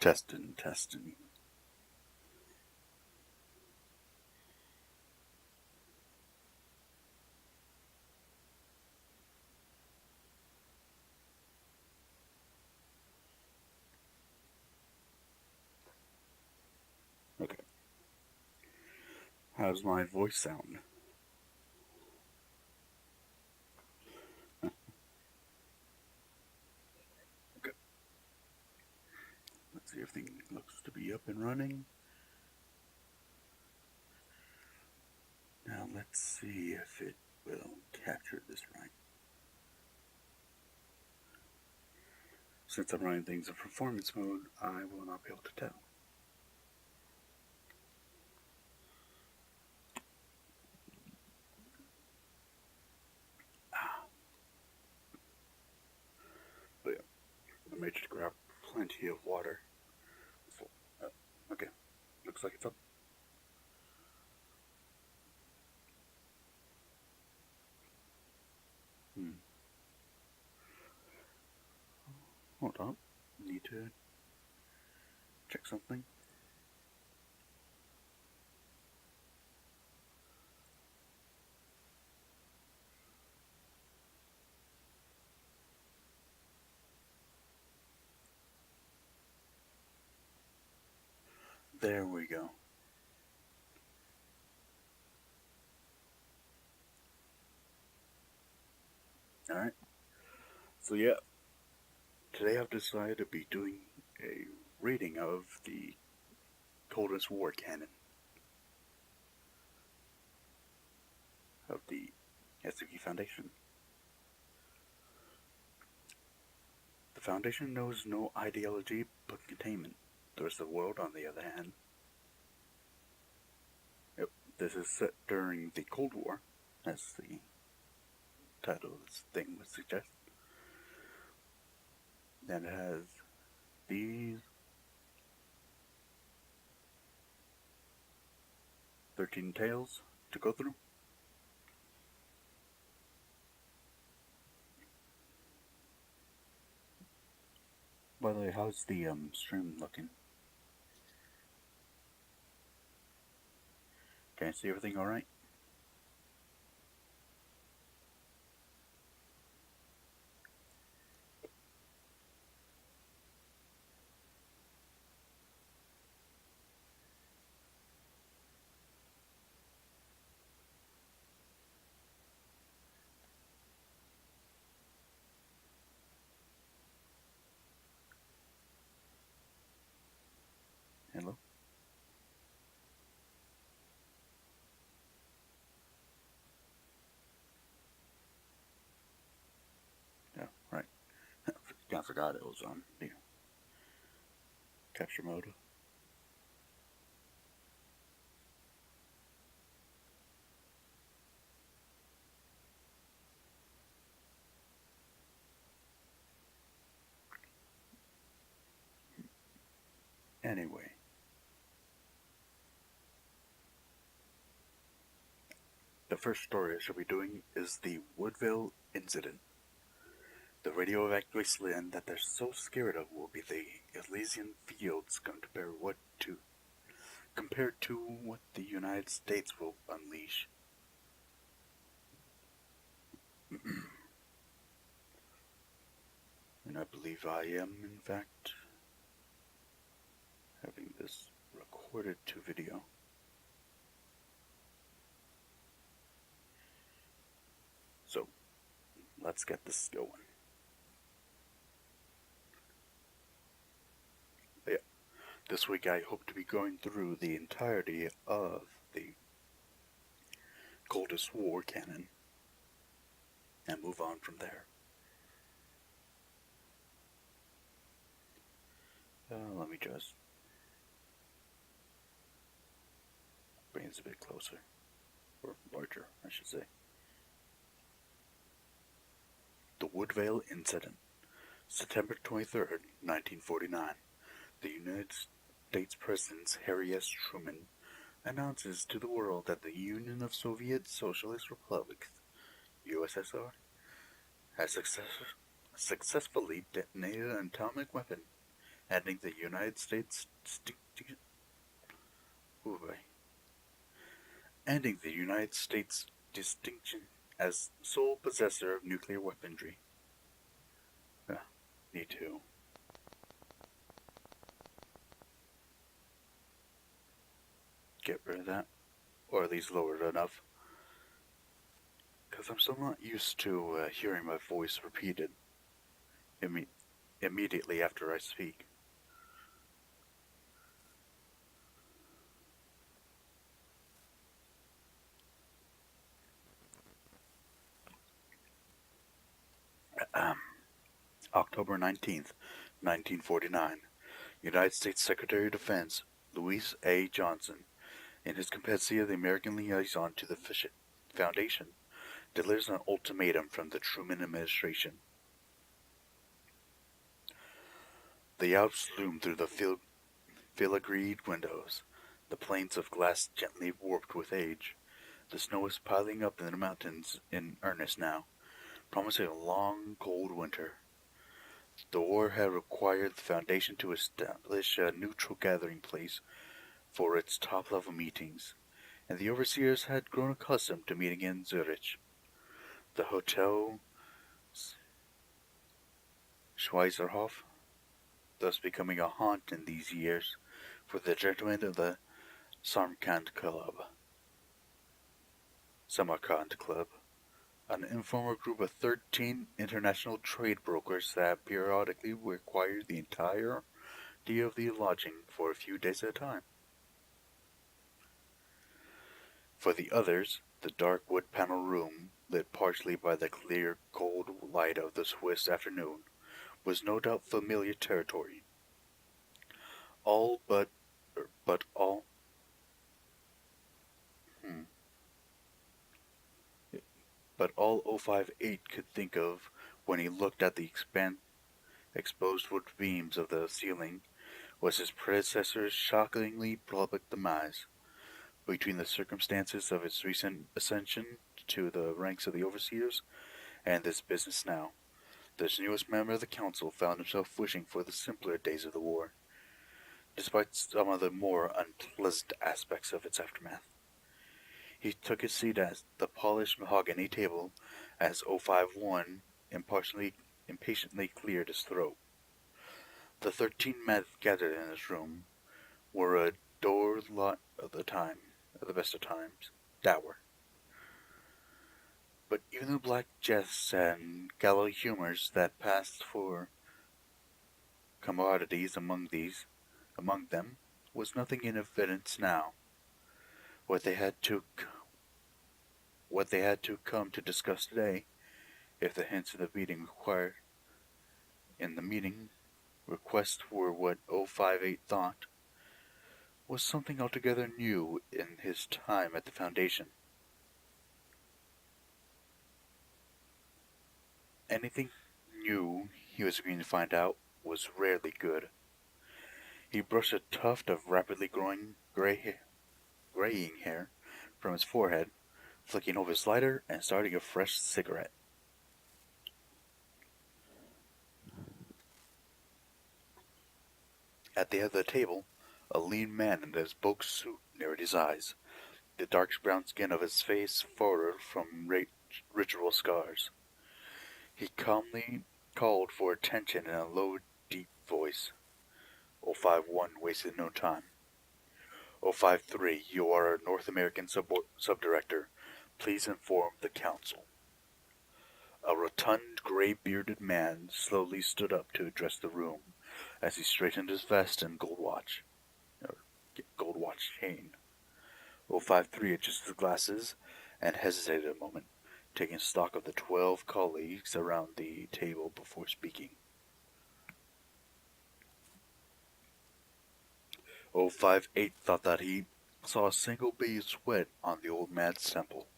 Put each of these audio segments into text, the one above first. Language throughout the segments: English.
Testing, testing. Okay. How does my voice sound? Okay. Let's see if everything looks to be up and running. Now let's see if it will capture this right. Since I'm running things in performance mode, I will not be able to tell. made sure to grab plenty of water. Okay, looks like it's up. Hold on. Need to check something. There we go. Alright. So yeah, today I've decided to be doing a reading of the Coldest War canon of the SCP Foundation. The Foundation knows no ideology but containment. The rest of the world, on the other hand. Yep, this is set during the Cold War, as the title of this thing would suggest. And it has these 13 tales to go through. By the way, how's the stream looking? Can I see everything alright? Hello? Yeah, right. I forgot it was on the capture mode. Anyway. The first story I shall be doing is the Woodville Incident. The radioactive land that they're so scared of will be the Elysian Fields compared to what the United States will unleash. And I believe I am, in fact, having this recorded to video. So, let's get this going. Yeah, this week I hope to be going through the entirety of the Coldest War canon and move on from there. Let me just bring this a bit closer, or larger, I should say. The Woodville Incident, September 23rd, 1949. The United States President Harry S. Truman announces to the world that the Union of Soviet Socialist Republics, USSR, has successfully detonated an atomic weapon, ending the United States distinction as sole possessor of nuclear weaponry. Me too. Get rid of that, or at least lower it enough, because I'm still not used to hearing my voice repeated immediately after I speak. October 19th, 1949. United States Secretary of Defense Louis A. Johnson, in his capacity of the American liaison to the Foundation, delivers an ultimatum from the Truman administration. The Alps loomed through the filigreed windows, the plains of glass gently warped with age. The snow was piling up in the mountains in earnest now, promising a long, cold winter. The war had required the Foundation to establish a neutral gathering place for its top-level meetings, and the overseers had grown accustomed to meeting in Zurich. The Hotel Schweizerhof thus becoming a haunt in these years for the gentlemen of the Samarkand Club, an informal group of 13 international trade brokers that periodically required the entirety of the lodging for a few days at a time. For the others, the dark wood-paneled room, lit partially by the clear, cold light of the Swiss afternoon, was no doubt familiar territory. All but all but all 058 could think of when he looked at the exposed wood beams of the ceiling was his predecessor's shockingly public demise. Between the circumstances of its recent ascension to the ranks of the overseers and this business now, this newest member of the council found himself wishing for the simpler days of the war, despite some of the more unpleasant aspects of its aftermath. He took his seat at the polished mahogany table as 051 impatiently cleared his throat. The 13 men gathered in his room were a dour lot at the best of times, dour. But even the black jests and gallow humors that passed for commodities among them, was nothing in evidence now. What they had to come to discuss today, if the hints of the meeting requests were what 058 thought, was something altogether new in his time at the Foundation. Anything new he was going to find out was rarely good. He brushed a tuft of rapidly growing graying hair from his forehead, flicking over his lighter and starting a fresh cigarette. At the head of the table, a lean man in a bespoke suit narrowed his eyes, the dark brown skin of his face furrowed from ritual scars. He calmly called for attention in a low, deep voice. 051 wasted no time. 053, you are a North American subdirector. Please inform the council. A rotund, gray-bearded man slowly stood up to address the room as he straightened his vest and gold watch chain. 053 adjusted his glasses and hesitated a moment, taking stock of the 12 colleagues around the table before speaking. 058 thought that he saw a single bead of sweat on the old man's temple.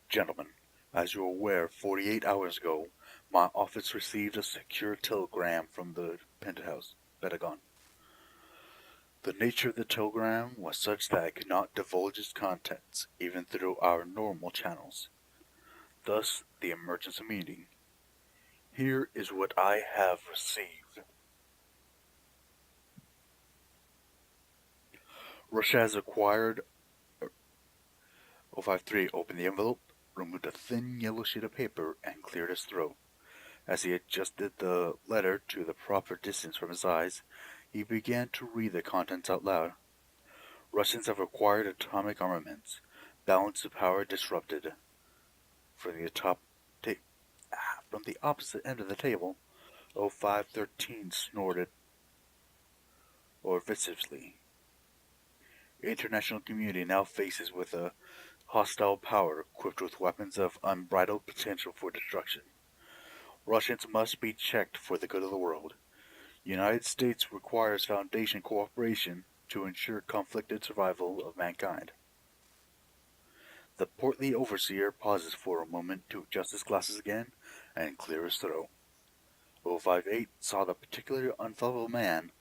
Gentlemen, as you are aware, 48 hours ago, my office received a secure telegram from the Pentagon. The nature of the telegram was such that I could not divulge its contents, even through our normal channels. Thus, the emergency meeting. Here is what I have received. Russia has acquired... 053 opened the envelope, removed a thin yellow sheet of paper, and cleared his throat. As he adjusted the letter to the proper distance from his eyes, he began to read the contents out loud. Russians have acquired atomic armaments. Balance of power disrupted. From the opposite end of the table, 0513 snorted viciously. International community now faces with a hostile power equipped with weapons of unbridled potential for destruction. Russians must be checked for the good of the world. United States requires Foundation cooperation to ensure conflicted survival of mankind. The portly overseer pauses for a moment to adjust his glasses again and clear his throat. 058 saw the particular unflappable man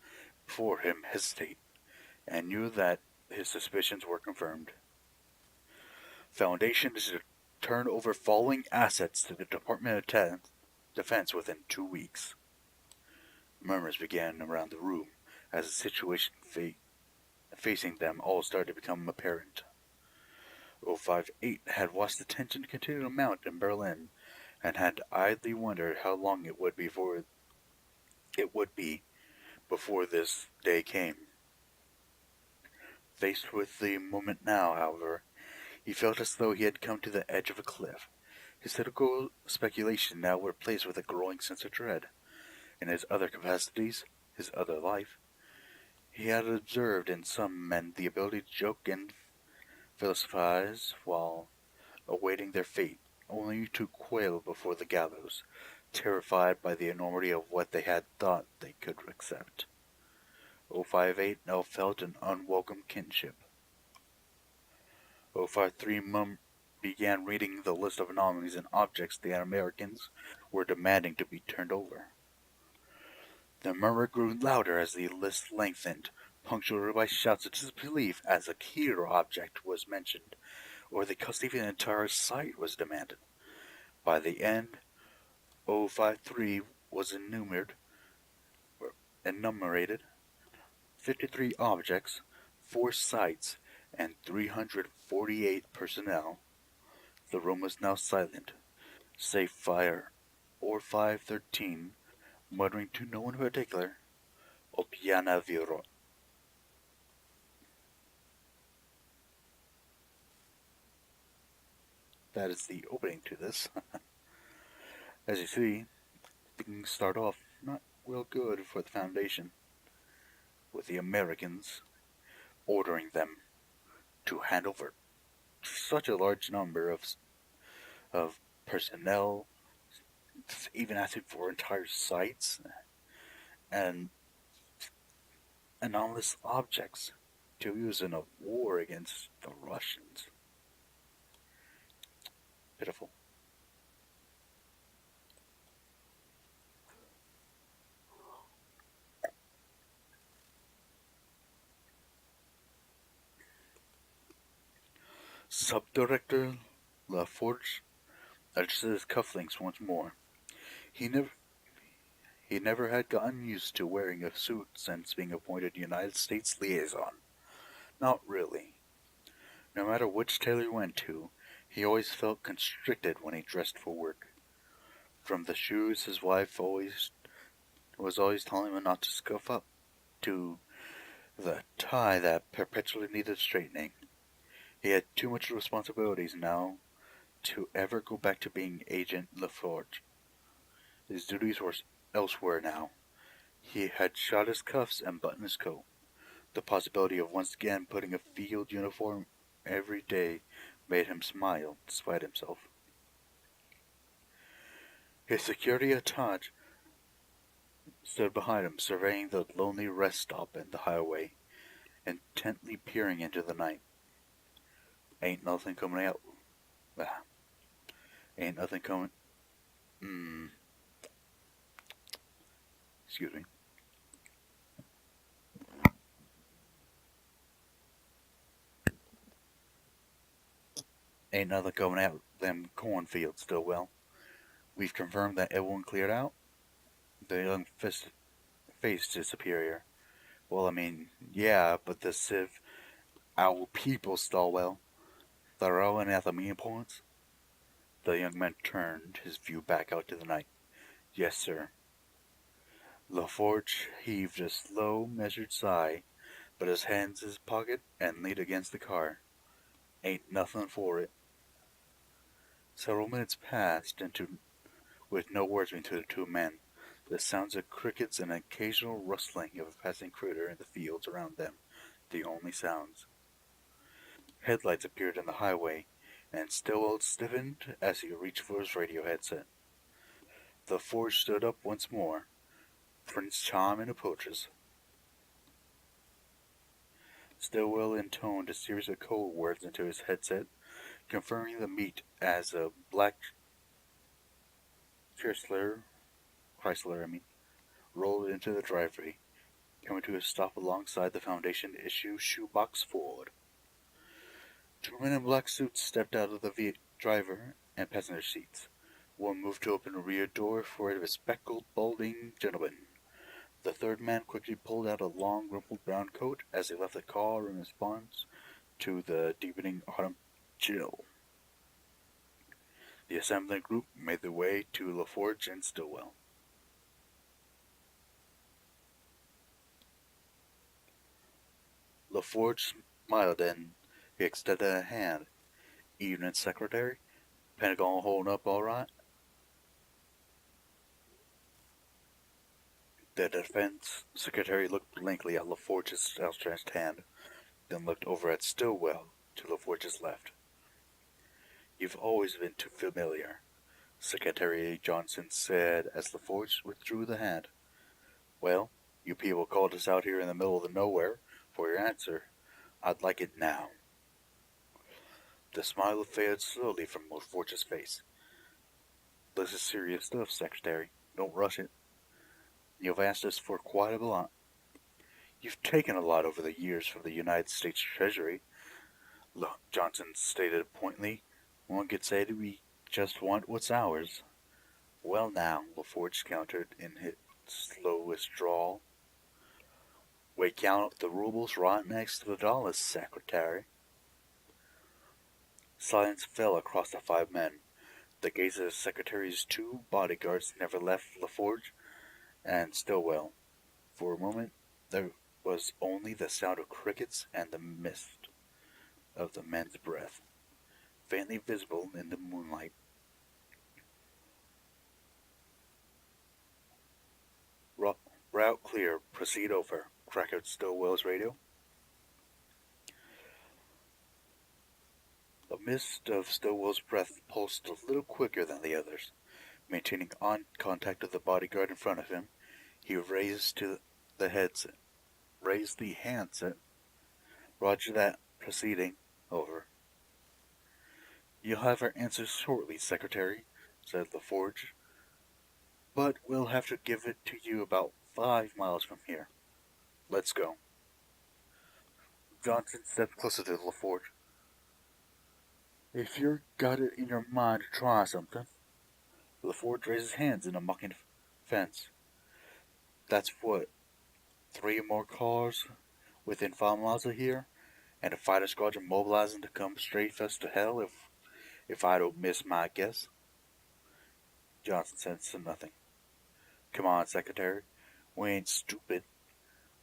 before him hesitate, and knew that his suspicions were confirmed. Foundation is to turn over following assets to the Department of Defense within 2 weeks. Murmurs began around the room as the situation facing them all started to become apparent. 058 had watched the tension continue to mount in Berlin and had idly wondered how long it would be before this day came. Faced with the moment now, however, he felt as though he had come to the edge of a cliff. His cynical speculation now replaced with a growing sense of dread. In his other capacities, his other life, he had observed in some men the ability to joke and philosophize while awaiting their fate, only to quail before the gallows, terrified by the enormity of what they had thought they could accept. 058 now felt an unwelcome kinship. 053 began reading the list of anomalies and objects the Americans were demanding to be turned over. The murmur grew louder as the list lengthened, punctuated by shouts of disbelief as a killer object was mentioned, or the custody of the entire site was demanded. By the end, 053 was enumerated 53 objects, 4 sites, and 348 personnel. The room was now silent, save fire, or 513, muttering to no one in particular, Opiana Viro. That is the opening to this. As you see, things start off not real good for the Foundation, with the Americans ordering them to hand over such a large number of personnel, even asking for entire sites and anomalous objects to use in a war against the Russians. Pitiful. Subdirector LaForge adjusted his cufflinks once more. He never had gotten used to wearing a suit since being appointed United States liaison. Not really. No matter which tailor he went to, he always felt constricted when he dressed for work. From the shoes his wife was always telling him not to scuff up, to the tie that perpetually needed straightening. He had too much responsibilities now to ever go back to being Agent LaForge. His duties were elsewhere now. He had shot his cuffs and buttoned his coat. The possibility of once again putting a field uniform every day made him smile despite himself. His security attach stood behind him, surveying the lonely rest stop in the highway, intently peering into the night. Ain't nothing coming out. Ain't nothing coming. Excuse me. Ain't nothing coming out them cornfields, Stillwell. We've confirmed that everyone cleared out. The young faced his superior. Well, I mean, yeah, but the Civ, our people, Stillwell. They're all in at the meeting points. The young man turned his view back out to the night. Yes, sir. LaForge heaved a slow, measured sigh, put his hands in his pocket, and leaned against the car. Ain't nothing for it. Several minutes passed with no words between the two men. The sounds of crickets and an occasional rustling of a passing critter in the fields around them, the only sounds. Headlights appeared in the highway, and Stillwell stiffened as he reached for his radio headset. The forge stood up once more. Prince Charming approaches. Stillwell intoned a series of code words into his headset, confirming the meet as a black Chrysler Chrysler, rolled into the driveway, coming to a stop alongside the Foundation issue shoebox Ford. Two men in black suits stepped out of the driver and passenger seats. One moved to open a rear door for a bespectacled, balding gentleman. The third man quickly pulled out a long, rumpled brown coat as he left the car in response to the deepening autumn chill. The assembling group made their way to LaForge and Stillwell. LaForge smiled and he extended a hand. "Evening, Secretary. Pentagon holding up all right?" The Defense Secretary looked blankly at LaForge's outstretched hand, then looked over at Stillwell to LaForge's left. "You've always been too familiar," Secretary Johnson said as LaForge withdrew the hand. "Well, you people called us out here in the middle of the nowhere for your answer. I'd like it now." The smile faded slowly from LaForge's face. "This is serious stuff, Secretary. Don't rush it. You've asked us for quite a lot. You've taken a lot over the years from the United States Treasury," Johnson stated pointedly. "One could say that we just want what's ours." "Well now," LaForge countered in his slowest drawl, "we count the rubles right next to the dollars, Secretary." Silence fell across the five men. The gaze of the Secretary's two bodyguards never left LaForge and Stillwell. For a moment there was only the sound of crickets and the mist of the men's breath, faintly visible in the moonlight. "Route clear. Proceed over," crackled Stillwell's radio. The mist of Stillwell's breath pulsed a little quicker than the others. Maintaining eye contact with the bodyguard in front of him, he raised the handset. "Roger that. Proceeding. Over." "You'll have our answers shortly, Secretary," said LaForge, "but we'll have to give it to you about 5 miles from here. Let's go." Johnson stepped closer to LaForge. "If you've got it in your mind to try something..." LaForge raised his hands in a mocking defense. "That's what, 3 more cars within 5 miles of here, and a fighter squadron mobilizing to come straight for us to hell if I don't miss my guess?" Johnson said nothing. "Come on, Secretary. We ain't stupid.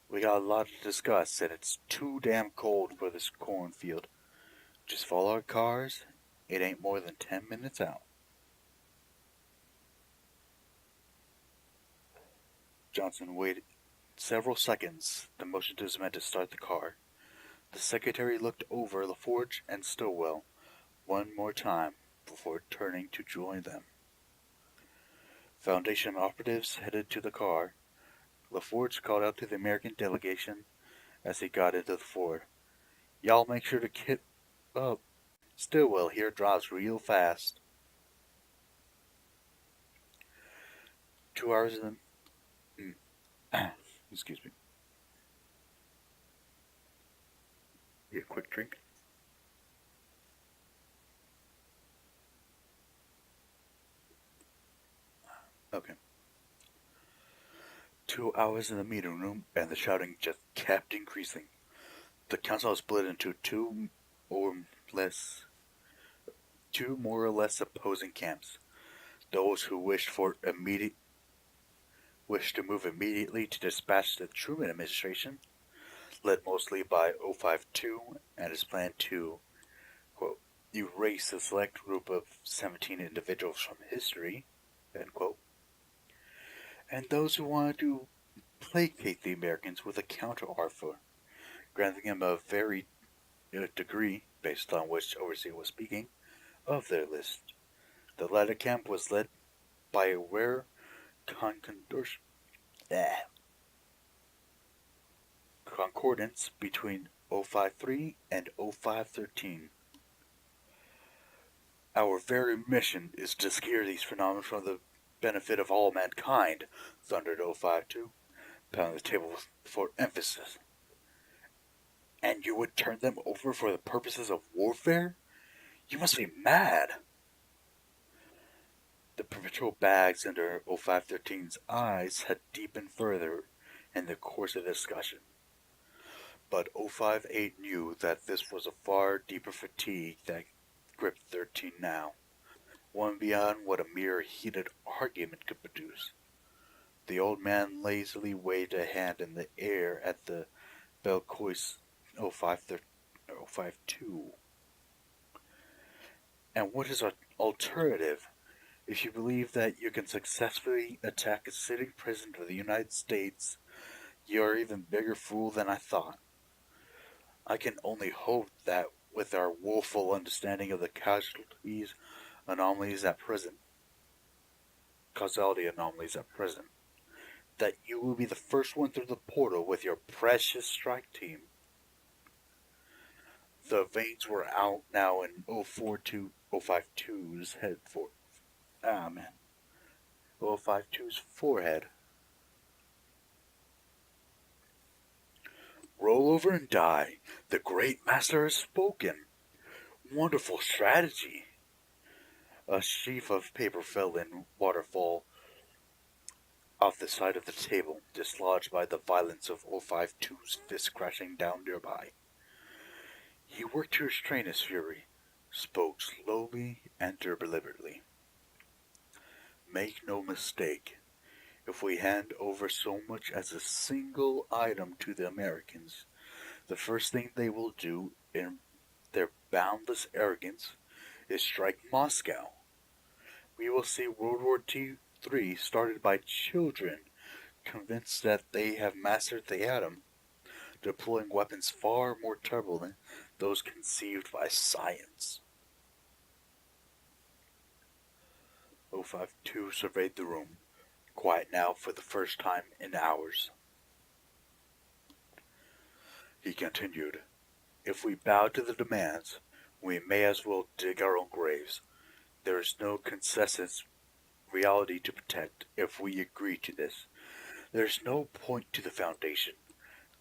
We got a lot to discuss, and it's too damn cold for this cornfield. Just follow our cars. It ain't more than 10 minutes out." Johnson waited several seconds, then motioned to his men to start the car. The Secretary looked over LaForge and Stillwell one more time before turning to join them. Foundation operatives headed to the car. LaForge called out to the American delegation as he got into the Ford. "Y'all make sure to keep up. Stillwell here drives real fast." 2 hours in the... Excuse me. Get a quick drink. Okay. 2 hours in the meeting room, and the shouting just kept increasing. The council was split into two more or less opposing camps. Those who wished to move immediately to dispatch the Truman administration, led mostly by 052 and his plan to, quote, "erase a select group of 17 individuals from history," end quote. And those who wanted to placate the Americans with a counter-offer, granting them a varied degree, based on which overseer was speaking, of their list. The latter camp was led by a rare concordance between 053 and 0513. "Our very mission is to scare these phenomena from the benefit of all mankind, thundered 052, pounding the table for emphasis. And you would turn them over for the purposes of warfare? You must be mad. The perpetual bags under 0513's eyes had deepened further in the course of the discussion. But 058 knew that this was a far deeper fatigue that gripped 13 now, one beyond what a mere heated argument could produce. The old man lazily waved a hand in the air at the Belcois 052. And what is our alternative? If you believe that you can successfully attack a sitting president of the United States, you are an even bigger fool than I thought. I can only hope that with our woeful understanding of the causality anomalies at present, that you will be the first one through the portal with your precious strike team. The veins were out now in 052's head for 052's forehead. Roll over and die. The great master has spoken. Wonderful strategy. A sheaf of paper fell in waterfall off the side of the table, dislodged by the violence of 052's fist crashing down nearby. He worked to restrain his fury, spoke slowly and deliberately. Make no mistake, if we hand over so much as a single item to the Americans, the first thing they will do in their boundless arrogance is strike Moscow. We will see World War III started by children convinced that they have mastered the atom, deploying weapons far more terrible than those conceived by science. 052 surveyed the room, quiet now for the first time in hours. He continued, if we bow to the demands, we may as well dig our own graves. There is no consensus reality to protect if we agree to this. There is no point to the Foundation.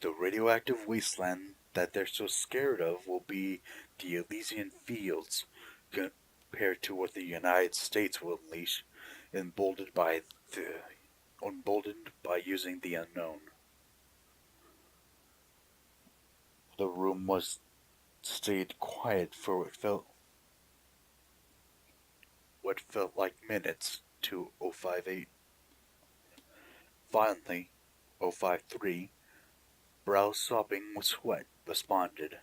The radioactive wasteland that they're so scared of will be the Elysian fields compared to what the United States will unleash, emboldened by using the unknown. The room stayed quiet for what felt like minutes to 058. Finally, 053, brow sopping with sweat, responded.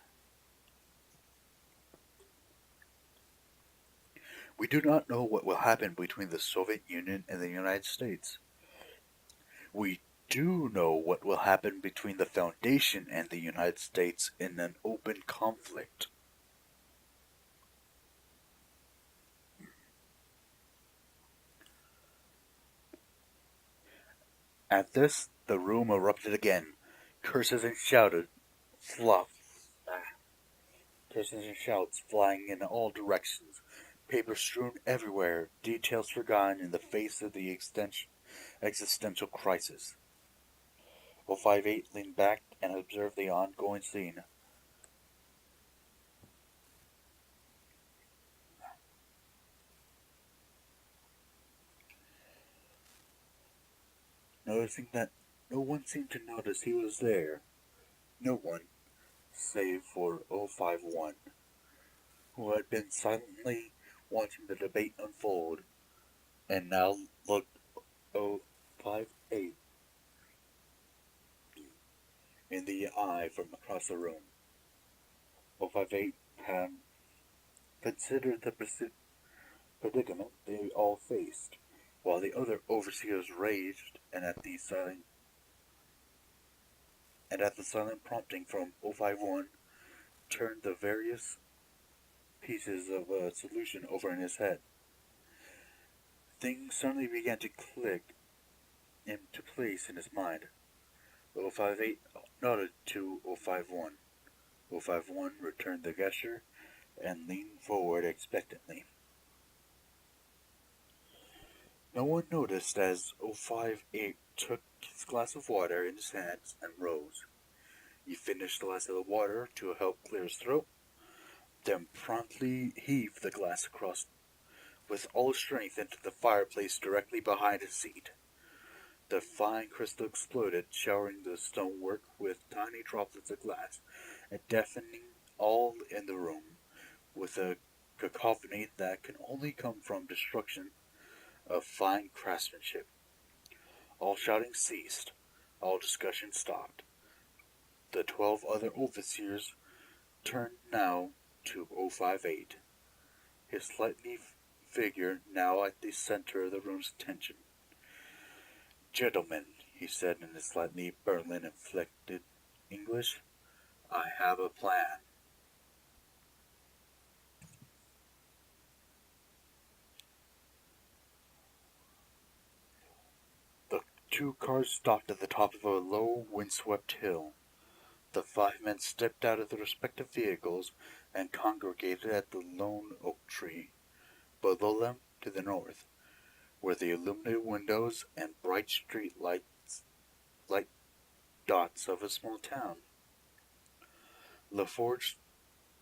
We do not know what will happen between the Soviet Union and the United States. We do know what will happen between the Foundation and the United States in an open conflict. At this, the room erupted again. Curses and shouts flying in all directions. Paper strewn everywhere, details forgotten in the face of the existential crisis. 058 leaned back and observed the ongoing scene. Noticing that no one seemed to notice he was there. No one, save for 051, who had been silently watching the debate unfold, and now looked 058 in the eye from across the room. 058 had considered the predicament they all faced, while the other overseers raged, and at the silent prompting from 051, turned the various pieces of a solution over in his head. Things suddenly began to click into place in his mind. 058 nodded to 051. 051 returned the gesture and leaned forward expectantly. No one noticed as 058 took his glass of water in his hands and rose. He finished the glass of the water to help clear his throat, then promptly heaved the glass across with all his strength into the fireplace directly behind his seat. The fine crystal exploded, showering the stonework with tiny droplets of glass and deafening all in the room with a cacophony that can only come from destruction of fine craftsmanship. All shouting ceased. All discussion stopped. The 12 other overseers turned now to 058, his slightly figure now at the center of the room's attention. "Gentlemen," he said in his slightly Berlin-inflected English, "I have a plan." The two cars stopped at the top of a low, windswept hill. The 5 men stepped out of their respective vehicles and congregated at the lone oak tree. Below them, to the north, were the illuminated windows and bright street lights, light dots of a small town. LaForge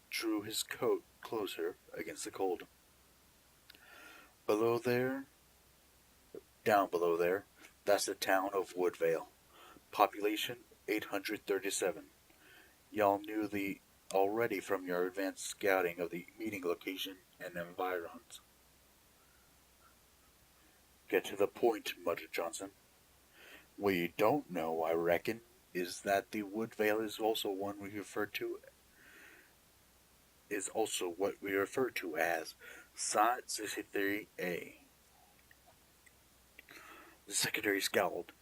drew his coat closer against the cold. Below there, down below there, that's the town of Woodvale. Population 837. Y'all knew the already from your advanced scouting of the meeting location and environs. "Get to the point," muttered Johnson. "What you don't know, I reckon, is that the Woodvale is also what we refer to as Site 63A. The secretary scowled.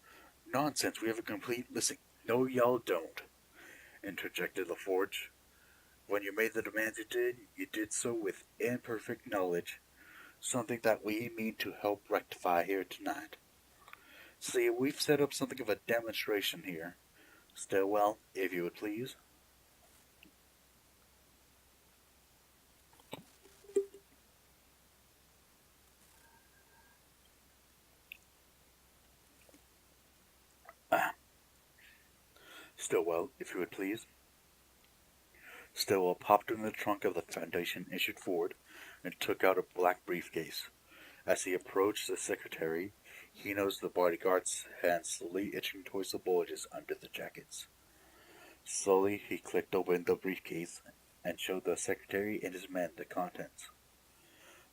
"Nonsense, we have a complete listing." "No, y'all don't," interjected LaForge. "When you made the demands you did so with imperfect knowledge, something that we mean to help rectify here tonight. See, we've set up something of a demonstration here. Stillwell, if you would please." "Stillwell, if you would please." Stillwell popped in the trunk of the Foundation issued Ford and took out a black briefcase. As he approached the secretary, he noticed the bodyguard's hands slowly itching towards the bulges under the jackets. Slowly, he clicked open the briefcase and showed the secretary and his men the contents.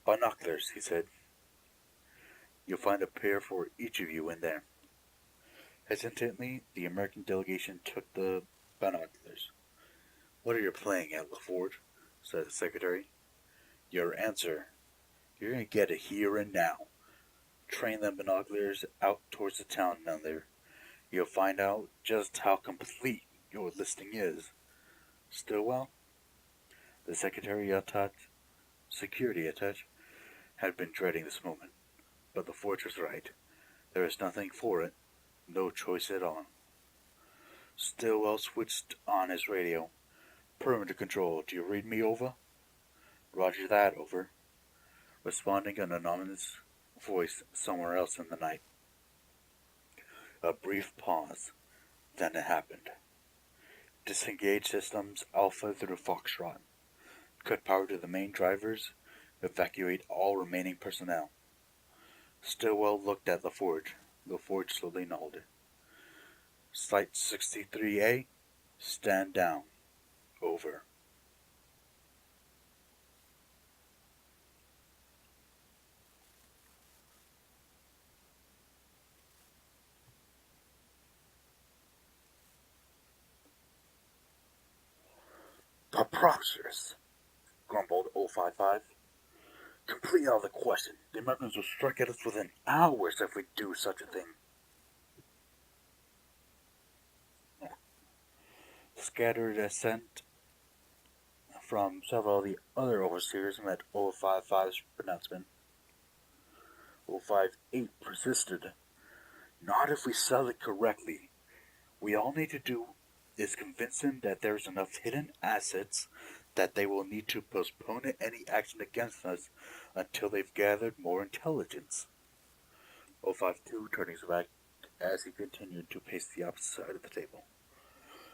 "Binoculars," he said. "You'll find a pair for each of you in there." Hesitantly, the American delegation took the binoculars. "What are you playing at, LaForge?" said the secretary. "Your answer. You're going to get it here and now. Train them binoculars out towards the town down there. You'll find out just how complete your listing is." Stillwell, the security attach, had been dreading this moment, but LaForge was right. There was nothing for it, no choice at all. Stillwell switched on his radio. "Perimeter control, do you read me, over?" "Roger that, over," responding an anonymous voice somewhere else in the night. A brief pause. Then it happened. "Disengage systems Alpha through Foxtrot. Cut power to the main drivers. Evacuate all remaining personnel." Stillwell looked at LaForge. LaForge slowly nodded. "Site 63A, stand down. Over." "Preposterous," grumbled 055. "Completely out of the question. The Americans will strike at us within hours if we do such a thing." Scattered assent from several of the other overseers met 055's pronouncement. 058 persisted. "Not if we sell it correctly. We all need to do is convince them that there's enough hidden assets that they will need to postpone any action against us until they've gathered more intelligence." 052 turning his back as he continued to pace the opposite side of the table.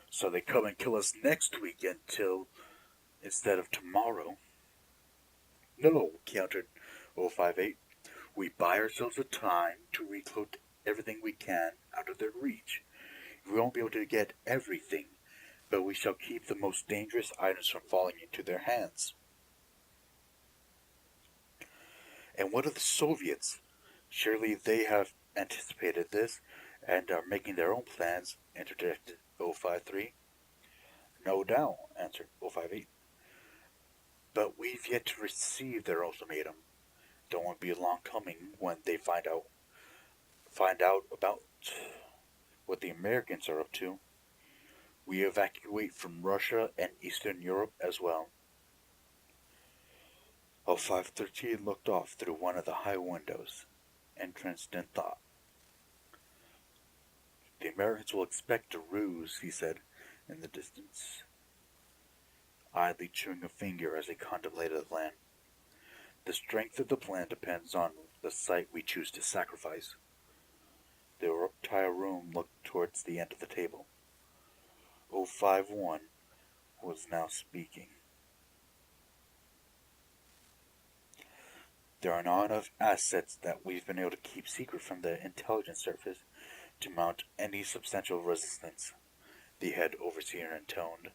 So they come and kill us next week instead of tomorrow. No, countered 058. We buy ourselves the time to recloak everything we can out of their reach. We won't be able to get everything, but we shall keep the most dangerous items from falling into their hands. And what of the Soviets? Surely they have anticipated this and are making their own plans, interjected 053. No doubt, answered 058. But we've yet to receive their ultimatum. Don't be long coming when they find out about what the Americans are up to. We evacuate from Russia and Eastern Europe as well. 0513 looked off through one of the high windows, entranced in thought. The Americans will expect a ruse, he said, in the distance, idly chewing a finger as he contemplated the plan. The strength of the plan depends on the site we choose to sacrifice. The entire room looked towards the end of the table. 051 was now speaking. There are not enough assets that we've been able to keep secret from the intelligence service to mount any substantial resistance, the head overseer intoned.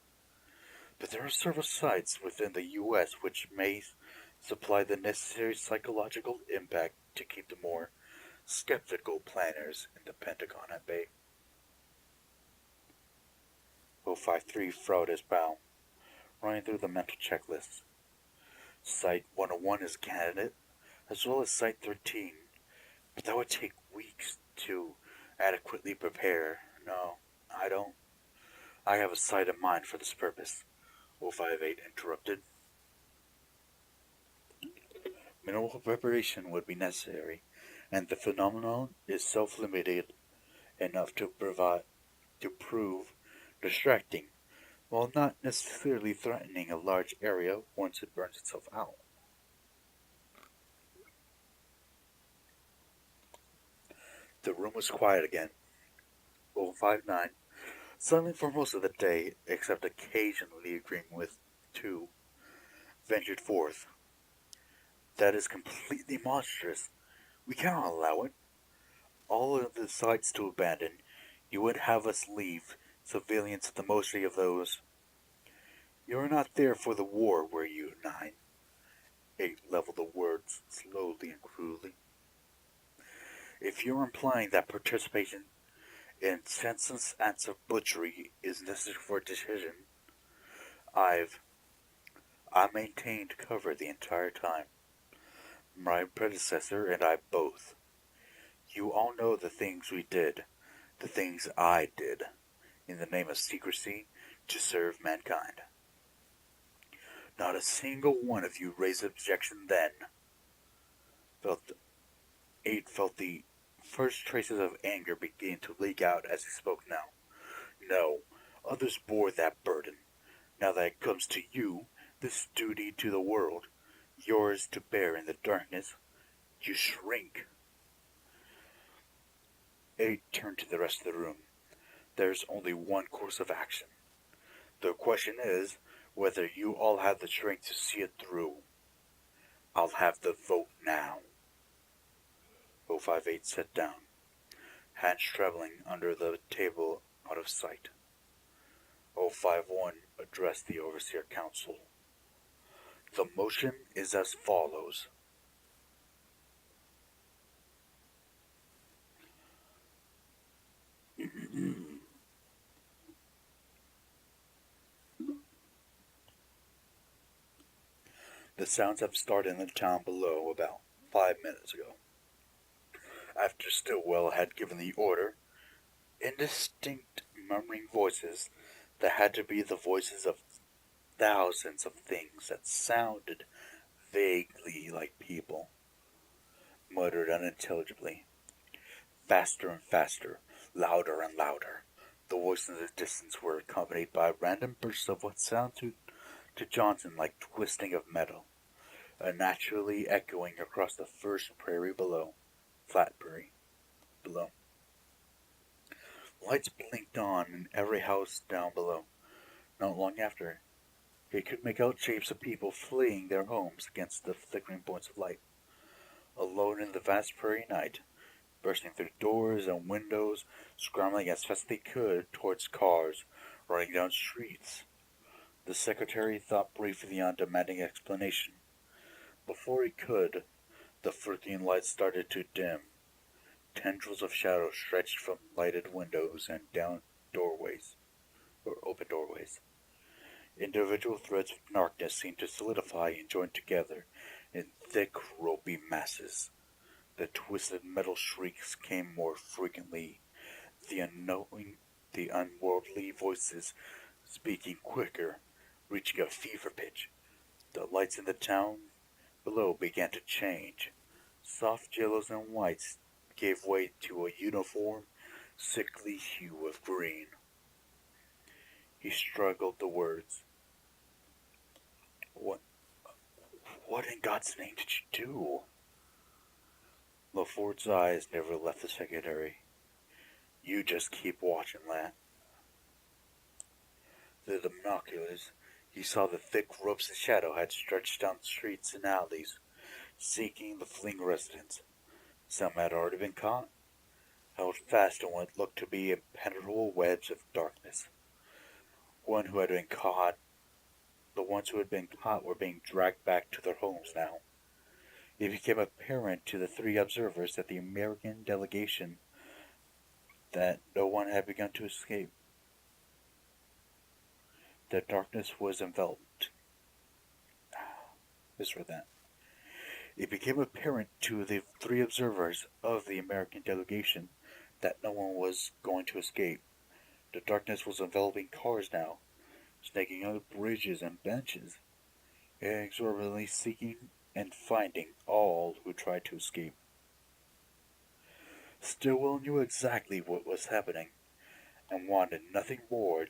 But there are several sites within the U.S. which may supply the necessary psychological impact to keep the more skeptical planners in the Pentagon at bay. 053 furrowed his brow, running through the mental checklist. Site 101 is a candidate, as well as Site 13, but that would take weeks to adequately prepare. No, I don't. I have a site in mind for this purpose, 058 interrupted. Minimal preparation would be necessary, and the phenomenon is self-limited enough to prove distracting, while not necessarily threatening a large area once it burns itself out. The room was quiet again. 059, silent for most of the day, except occasionally agreeing with 2, ventured forth. That is completely monstrous. We cannot allow it. All of the sites to abandon. You would have us leave civilians at the mercy of those. You are not there for the war, were you, 9? 8 leveled the words slowly and cruelly. If you're implying that participation in senseless acts of butchery is necessary for a decision, I maintained cover the entire time. My predecessor and I both. You all know the things we did, the things I did, in the name of secrecy, to serve mankind. Not a single one of you raised objection then. 8 felt the first traces of anger begin to leak out as he spoke now. No, others bore that burden. Now that it comes to you, this duty to the world, yours to bear in the darkness, you shrink. 8 turned to the rest of the room. There's only one course of action. The question is whether you all have the strength to see it through. I'll have the vote now. 058 sat down, hands traveling under the table out of sight. 051 addressed the Overseer Council. The motion is as follows. The sounds have started in the town below about 5 minutes ago. After Stillwell had given the order, indistinct murmuring voices that had to be the voices of thousands of things that sounded vaguely like people, muttered unintelligibly. Faster and faster, louder and louder. The voices in the distance were accompanied by random bursts of what sounded to Johnson like twisting of metal, unnaturally echoing across the first prairie below, flat prairie. below. Lights blinked on in every house down below. Not long after, he could make out shapes of people fleeing their homes against the flickering points of light. Alone in the vast prairie night, bursting through doors and windows, scrambling as fast as they could towards cars, running down streets. The secretary thought briefly on demanding explanation. Before he could, the flickering lights started to dim. Tendrils of shadow stretched from lighted windows and down doorways, or open doorways. Individual threads of darkness seemed to solidify and join together in thick, ropey masses. The twisted metal shrieks came more frequently, the unknowing, the unworldly voices speaking quicker, reaching a fever pitch. The lights in the town below began to change. Soft yellows and whites gave way to a uniform, sickly hue of green. He struggled the words. What, what in God's name did you do? LaFort's eyes never left the secretary. You just keep watching, lad. Through the binoculars, he saw the thick ropes of shadow had stretched down streets and alleys, seeking the fleeing residents. Some had already been caught, held fast in what looked to be impenetrable webs of darkness. One who had been caught, the ones who had been caught were being dragged back to their homes now. It became apparent to the three observers that the American delegation that no one had begun to escape. The darkness was enveloped. Misread that. It became apparent to the three observers of the American delegation that no one was going to escape. The darkness was enveloping cars now, snaking out bridges and benches, inexorably seeking and finding all who tried to escape. Stillwell knew exactly what was happening, and wanted nothing more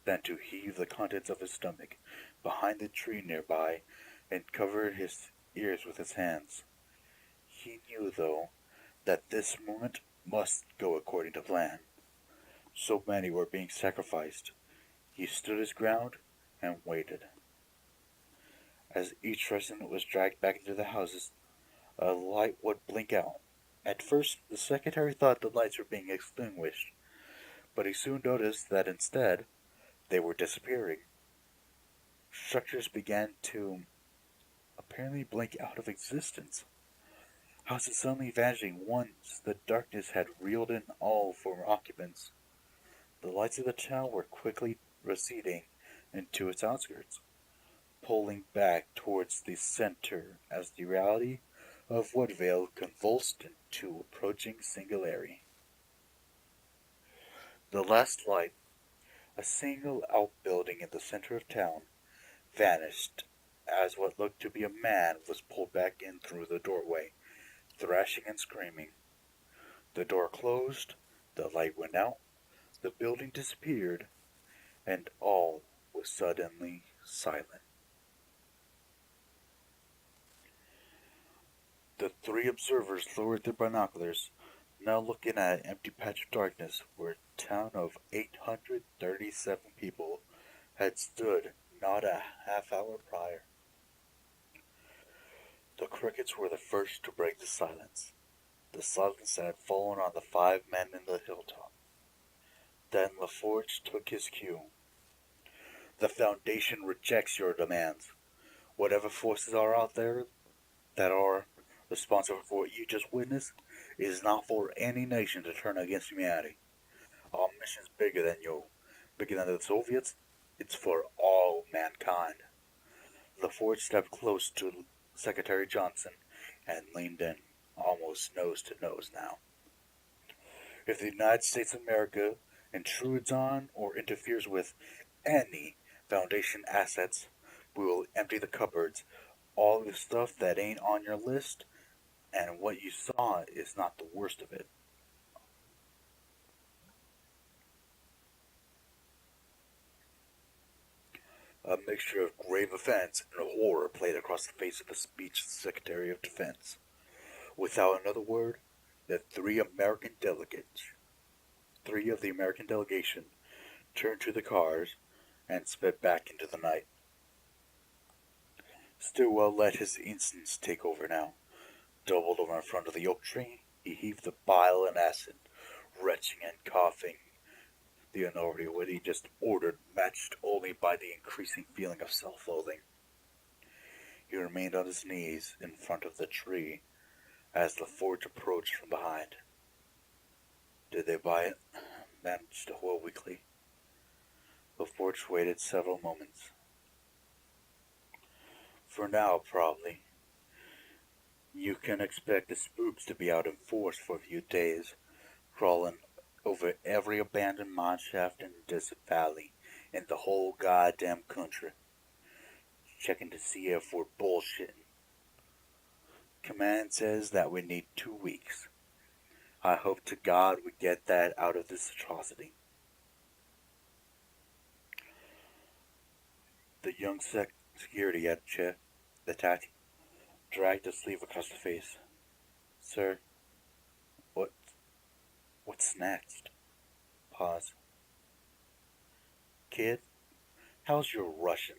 than to heave the contents of his stomach behind the tree nearby and cover his ears with his hands. He knew, though, that this moment must go according to plan. So many were being sacrificed. He stood his ground and waited. As each resident was dragged back into the houses, a light would blink out. At first, the secretary thought the lights were being extinguished, but he soon noticed that instead, they were disappearing. Structures began to apparently blink out of existence. Houses suddenly vanishing once the darkness had reeled in all former occupants. The lights of the town were quickly receding into its outskirts, pulling back towards the center as the reality of Woodvale convulsed into approaching singularity. The last light, a single outbuilding in the center of town, vanished as what looked to be a man was pulled back in through the doorway, thrashing and screaming. The door closed, the light went out, the building disappeared, and all was suddenly silent. The three observers lowered their binoculars, now looking at an empty patch of darkness where a town of 837 people had stood not a half hour prior. The crickets were the first to break the silence that had fallen on the 5 men in the hilltop. Then LaForge took his cue. The Foundation rejects your demands. Whatever forces are out there that are responsible for what you just witnessed, it is not for any nation to turn against humanity. Our mission is bigger than the Soviets. It's for all mankind. LaForge stepped close to Secretary Johnson and leaned in, almost nose to nose now. If the United States of America intrudes on or interferes with any Foundation assets, we will empty the cupboards. All the stuff that ain't on your list, and what you saw is not the worst of it. A mixture of grave offense and horror played across the face of the speechless Secretary of Defense. Without another word, the three of the American delegation, turned to the cars and sped back into the night. Stillwell let his instincts take over now. Doubled over in front of the oak tree, he heaved the bile and acid, retching and coughing. The authority what he just ordered, matched only by the increasing feeling of self-loathing. He remained on his knees in front of the tree as the Forge approached from behind. Did they buy it? Managed Howell weakly. The Forge waited several moments. For now, probably. You can expect the spooks to be out in force for a few days, crawling over every abandoned mine shaft in Desert Valley in the whole goddamn country, checking to see if we're bullshitting. Command says that we need 2 weeks. I hope to God we get that out of this atrocity. The young security attached dragged a sleeve across the face. Sir, what's next? Pause. Kid, how's your Russian?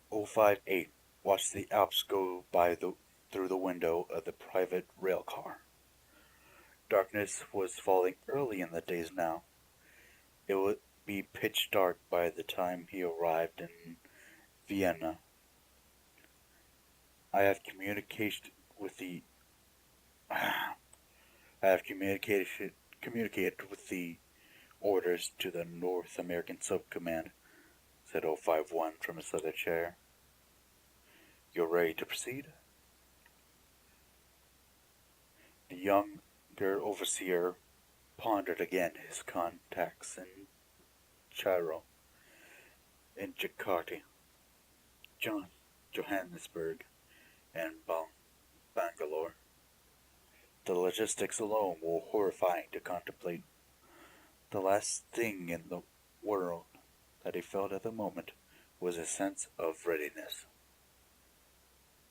058 watched the Alps go by through the window of the private rail car. Darkness was falling early in the days now. It would be pitch dark by the time he arrived in Vienna. I have communicated with the orders to the North American Subcommand, said 051 from his other chair. You're ready to proceed? The younger overseer pondered again his contacts in Cairo, in Jakarta, Johannesburg, and Bangalore. The logistics alone were horrifying to contemplate. The last thing in the world that he felt at the moment was a sense of readiness.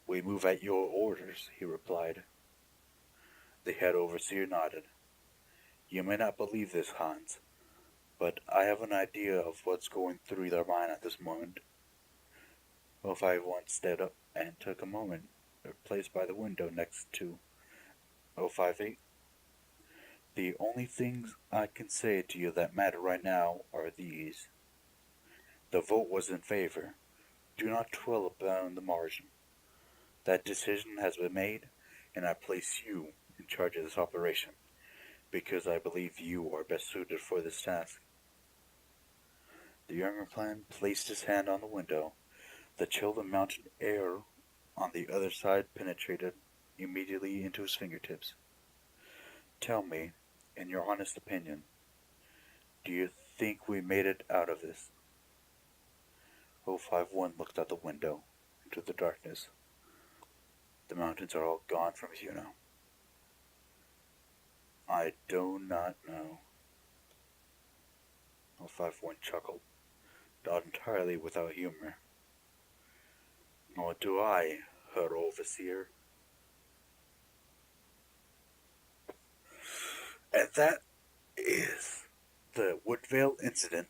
We move at your orders, he replied. The head overseer nodded. You may not believe this, Hans, but I have an idea of what's going through their mind at this moment. 051 stood up and took a moment, placed by the window next to 058. The only things I can say to you that matter right now are these. The vote was in favor. Do not dwell upon the margin. That decision has been made, and I place you in charge of this operation, because I believe you are best suited for this task. The younger man placed his hand on the window. The chill of mountain air on the other side penetrated immediately into his fingertips. Tell me, in your honest opinion, do you think we made it out of this? 051 looked out the window, into the darkness. The mountains are all gone from view now. I do not know. 051 chuckled, not entirely without humor. Nor do I, Herr Overseer. And that is the Woodvale incident.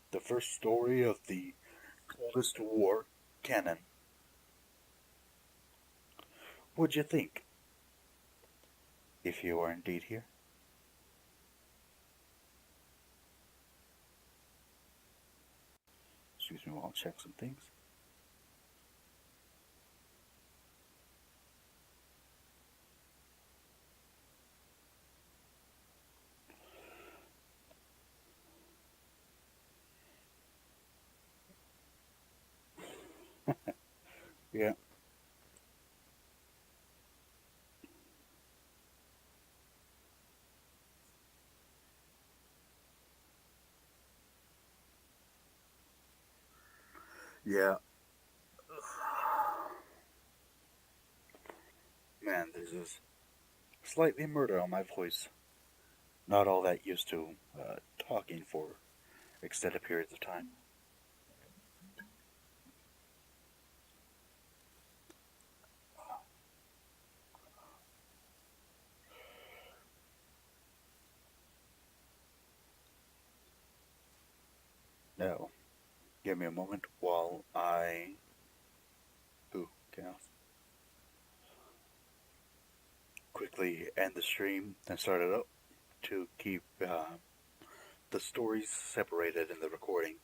The first story of the Coldest War canon. What'd you think? If you are indeed here. Excuse me while I check some things. Yeah. Yeah. Man, this is slightly murder on my voice. Not all that used to talking for extended periods of time. Oh, give me a moment while I... Ooh, chaos. Quickly end the stream and start it up to keep the stories separated in the recording.